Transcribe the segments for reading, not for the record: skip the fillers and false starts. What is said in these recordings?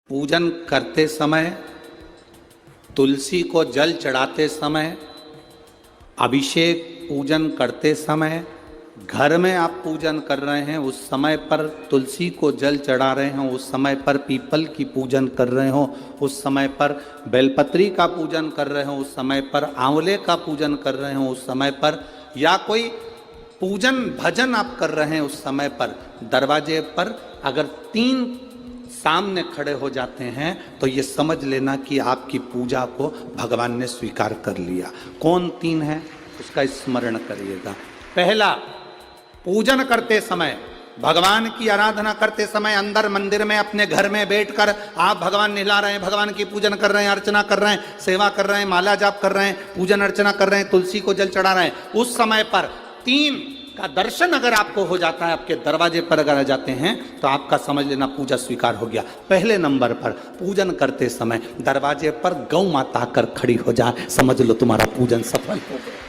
पूजन करते समय, तुलसी को जल चढ़ाते समय, अभिषेक पूजन करते समय, घर में आप पूजन कर रहे हैं उस समय पर तुलसी को जल चढ़ा रहे हो, उस समय पर पीपल की पूजन कर रहे हो, उस समय पर बेलपत्री का पूजन कर रहे हो, उस समय पर आंवले का पूजन कर रहे हो, उस समय पर या कोई पूजन भजन आप कर रहे हैं उस समय पर दरवाजे पर अगर 3 सामने खड़े हो जाते हैं तो ये समझ लेना कि आपकी पूजा को भगवान ने स्वीकार कर लिया। कौन 3 है उसका स्मरण करिएगा। पहला, पूजन करते समय, भगवान की आराधना करते समय अंदर मंदिर में अपने घर में बैठकर आप भगवान नहला रहे हैं, भगवान की पूजन कर रहे हैं, अर्चना कर रहे हैं, सेवा कर रहे हैं, माला जाप कर रहे हैं, पूजन अर्चना कर रहे हैं, तुलसी को जल चढ़ा रहे हैं, उस समय पर 3 का दर्शन अगर आपको हो जाता है, आपके दरवाजे पर अगर आ जाते हैं तो आपका समझ लेना पूजा स्वीकार हो गया। पहले नंबर पर पूजन करते समय दरवाजे पर गौ माता आकर खड़ी हो जाए, समझ लो तुम्हारा पूजन सफल हो गया।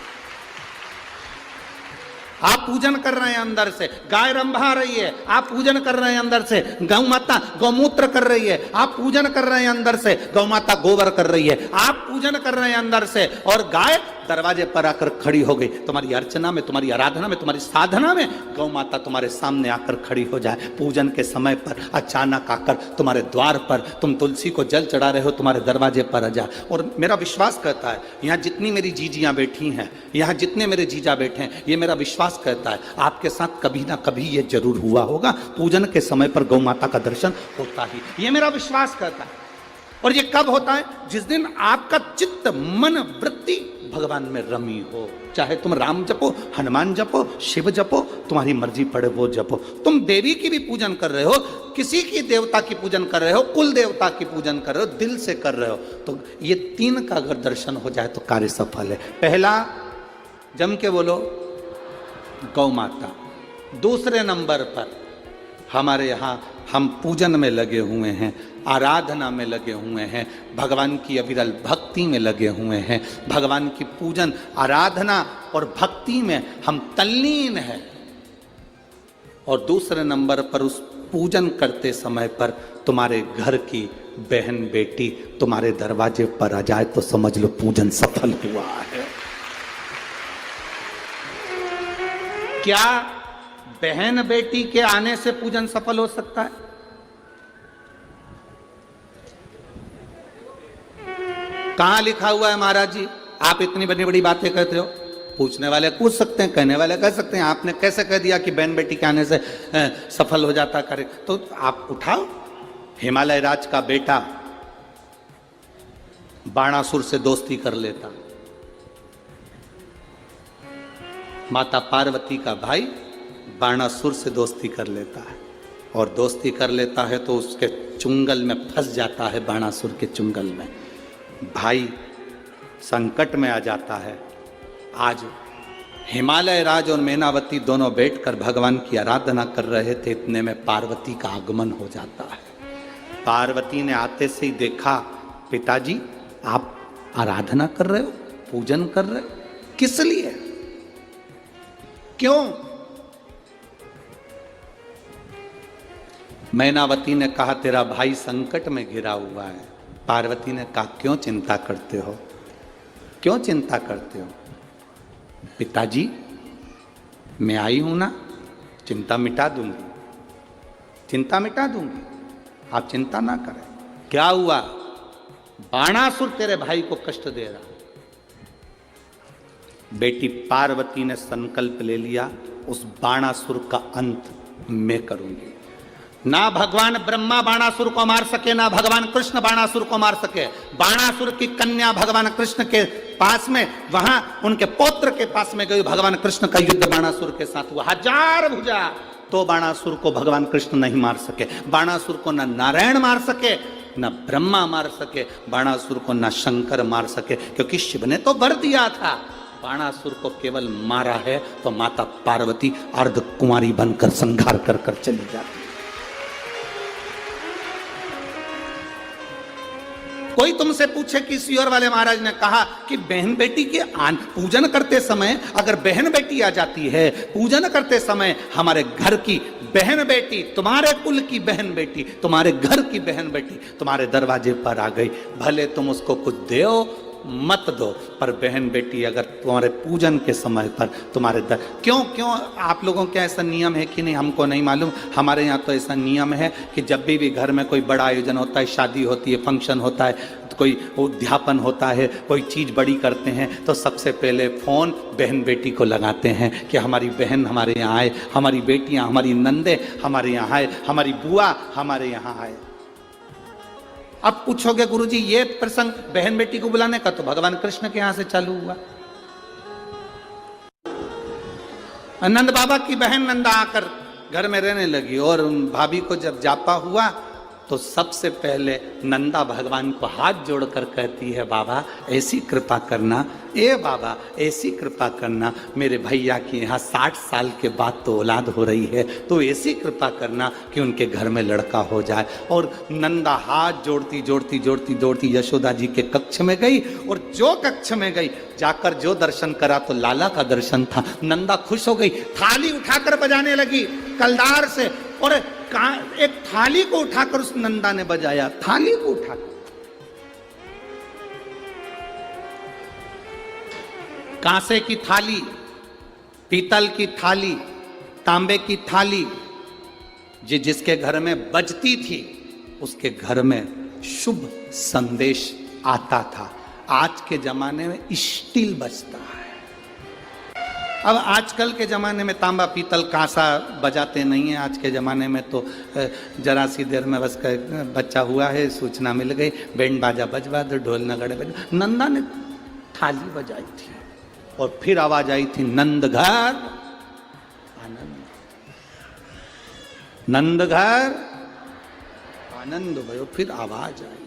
आप पूजन कर रहे हैं अंदर से, गाय रंभा रही है, आप पूजन कर रहे हैं अंदर से, गौ माता गौमूत्र कर रही है, आप पूजन कर रहे हैं अंदर से, गौ माता गोबर कर रही है, आप पूजन कर रहे हैं अंदर से और गाय दरवाजे पर आकर खड़ी हो गई। तुम्हारी अर्चना में, तुम्हारी आराधना में, तुम्हारी साधना में गौ माता तुम्हारे सामने आकर खड़ी हो जाए। पूजन के समय पर अचानक आकर तुम्हारे द्वार पर, तुम तुलसी को जल चढ़ा रहे हो, तुम्हारे दरवाजे पर आ जाए। और मेरा विश्वास कहता है, यहाँ जितनी मेरी जीजियाँ बैठी हैं, यहाँ जितने मेरे जीजा बैठे हैं, ये मेरा विश्वास कहता है आपके साथ कभी ना कभी ये जरूर हुआ होगा, पूजन के समय पर गौ माता का दर्शन होता ही, ये मेरा विश्वास कहता है। और ये कब होता है? जिस दिन आपका चित्त, मन, वृत्ति भगवान में रमी हो। चाहे तुम राम जपो, हनुमान जपो, शिव जपो, तुम्हारी मर्जी पड़े वो जपो। तुम देवी की भी पूजन कर रहे हो, किसी की देवता की पूजन कर रहे हो, कुल देवता की पूजन कर रहे हो, दिल से कर रहे हो, तो ये 3 का अगर दर्शन हो जाए तो कार्य सफल है। पहला, जम के बोलो, गौ माता। दूसरे नंबर पर हमारे यहाँ हम पूजन में लगे हुए हैं, आराधना में लगे हुए हैं, भगवान की अविरल भक्ति में लगे हुए हैं, भगवान की पूजन, आराधना और भक्ति में हम तल्लीन हैं। और दूसरे नंबर पर उस पूजन करते समय पर तुम्हारे घर की बहन बेटी तुम्हारे दरवाजे पर आ जाए तो समझ लो पूजन सफल हुआ है। क्या बहन बेटी के आने से पूजन सफल हो सकता है? कहां लिखा हुआ है महाराज जी? आप इतनी बड़ी बड़ी बातें कहते हो। पूछने वाले पूछ सकते हैं, कहने वाले कह सकते हैं, आपने कैसे कह दिया कि बहन बेटी के आने से सफल हो जाता करे? तो आप उठाओ, हिमालय राज का बेटा बाणासुर से दोस्ती कर लेता, माता पार्वती का भाई बाणासुर से दोस्ती कर लेता है, और दोस्ती कर लेता है तो उसके चुंगल में फंस जाता है, बाणासुर के चुंगल में। भाई संकट में आ जाता है। आज हिमालय राज और मैनावती दोनों बैठकर भगवान की आराधना कर रहे थे, इतने में पार्वती का आगमन हो जाता है। पार्वती ने आते से ही देखा, पिताजी आप आराधना कर रहे हो, पूजन कर रहे हो, किस लिए, क्यों? मैनावती ने कहा तेरा भाई संकट में घिरा हुआ है। पार्वती ने कहा क्यों चिंता करते हो, क्यों चिंता करते हो? पिताजी मैं आई हूं ना, चिंता मिटा दूंगी, चिंता मिटा दूंगी, आप चिंता ना करें। क्या हुआ? बाणासुर तेरे भाई को कष्ट दे रहा। बेटी पार्वती ने संकल्प ले लिया, उस बाणासुर का अंत मैं करूंगी। ना भगवान ब्रह्मा बाणासुर को मार सके, ना भगवान कृष्ण बाणासुर को मार सके। बाणासुर की कन्या भगवान कृष्ण के पास में, वहां उनके पौत्र के पास में गई, भगवान कृष्ण का युद्ध बाणासुर के साथ हुआ, 1000 भुजा, तो बाणासुर को भगवान कृष्ण नहीं मार सके। बाणासुर को न नारायण मार सके, न ब्रह्मा मार सके, बाणासुर को न शंकर मार सके, क्योंकि शिव ने तो वर दिया था। बाणासुर को केवल मारा है तो माता पार्वती अर्ध कुंवारी बनकर संहार कर कर चली जाती। कोई तुमसे पूछे कि सियोर वाले महाराज ने कहा कि बहन बेटी के पूजन करते समय अगर बहन बेटी आ जाती है, पूजन करते समय हमारे घर की बहन बेटी, तुम्हारे कुल की बहन बेटी, तुम्हारे घर की बहन बेटी तुम्हारे दरवाजे पर आ गई, भले तुम उसको कुछ दो मत दो, पर बहन बेटी अगर तुम्हारे पूजन के समय पर तुम्हारे क्यों आप लोगों के ऐसा नियम है कि नहीं हमको नहीं मालूम। हमारे यहाँ तो ऐसा नियम है कि जब भी घर में कोई बड़ा आयोजन होता है, शादी होती है, फंक्शन होता है, कोई उद्यापन होता है, कोई चीज़ बड़ी करते हैं, तो सबसे पहले फ़ोन बहन बेटी को लगाते हैं कि हमारी बहन हमारे यहाँ आए, हमारी बेटियाँ, हमारी नंदे हमारे यहाँ आए, हमारी बुआ हमारे यहाँ आए। अब पूछोगे गुरुजी ये प्रसंग बहन बेटी को बुलाने का तो भगवान कृष्ण के यहां से चालू हुआ। नंद बाबा की बहन नंदा आकर घर में रहने लगी और भाभी को जब जापा हुआ तो सबसे पहले नंदा भगवान को हाथ जोड़कर कहती है, बाबा ऐसी कृपा करना, ए बाबा ऐसी कृपा करना, मेरे भैया के यहाँ 60 साल के बाद तो औलाद हो रही है, तो ऐसी कृपा करना कि उनके घर में लड़का हो जाए। और नंदा हाथ जोड़ती जोड़ती जोड़ती जोड़ती यशोदा जी के कक्ष में गई, और जो कक्ष में गई जाकर जो दर्शन करा तो लाला का दर्शन था। नंदा खुश हो गई, थाली उठाकर बजाने लगी कलदार से, और एक थाली को उठाकर उस नंदा ने बजाया, थाली को उठाकर। कांसे की थाली, पीतल की थाली, तांबे की थाली, जिसके घर में बजती थी उसके घर में शुभ संदेश आता था। आज के जमाने में स्टील बजता है। अब आजकल के ज़माने में तांबा पीतल कांसा बजाते नहीं हैं। आज के ज़माने में तो जरा सी देर में बस बच्चा हुआ है, सूचना मिल गई, बैंड बाजा बजवा दो, ढोल नगाड़े बजवा। नंदा ने थाली बजाई थी और फिर आवाज आई थी, नंद घर आनंद, नंद घर आनंद भयो। फिर आवाज आई।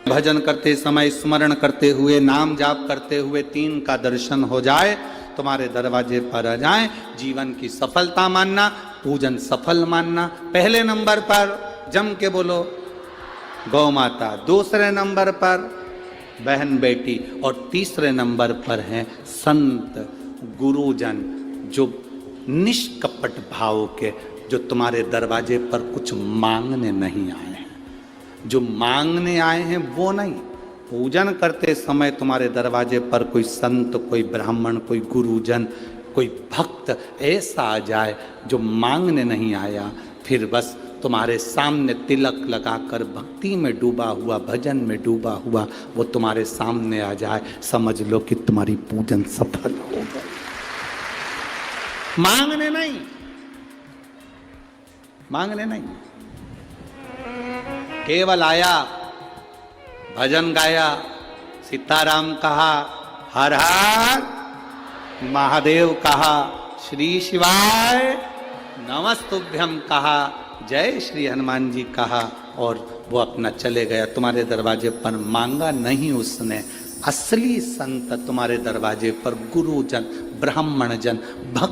भजन करते समय स्मरण करते हुए, नाम जाप करते हुए 3 का दर्शन हो जाए, तुम्हारे दरवाजे पर आ जाए, जीवन की सफलता मानना, पूजन सफल मानना। पहले नंबर पर जम के बोलो गौ माता, दूसरे नंबर पर बहन बेटी, और तीसरे नंबर पर हैं संत गुरुजन, जो निष्कपट भाव के, जो तुम्हारे दरवाजे पर कुछ मांगने नहीं आए हैं। जो मांगने आए हैं वो नहीं, पूजन करते समय तुम्हारे दरवाजे पर कोई संत, कोई ब्राह्मण, कोई गुरुजन, कोई भक्त ऐसा आ जाए जो मांगने नहीं आया, फिर बस तुम्हारे सामने तिलक लगाकर भक्ति में डूबा हुआ, भजन में डूबा हुआ वो तुम्हारे सामने आ जाए, समझ लो कि तुम्हारी पूजन सफल हो गई। मांगने नहीं, मांगने नहीं, केवल आया, भजन गाया, सीताराम कहा, हर हर महादेव कहा, श्री शिवाय नमस्तुभ्यम कहा, जय श्री हनुमान जी कहा, और वो अपना चले गया। तुम्हारे दरवाजे पर मांगा नहीं उसने। असली संत तुम्हारे दरवाजे पर गुरुजन, ब्राह्मण जन, भक्त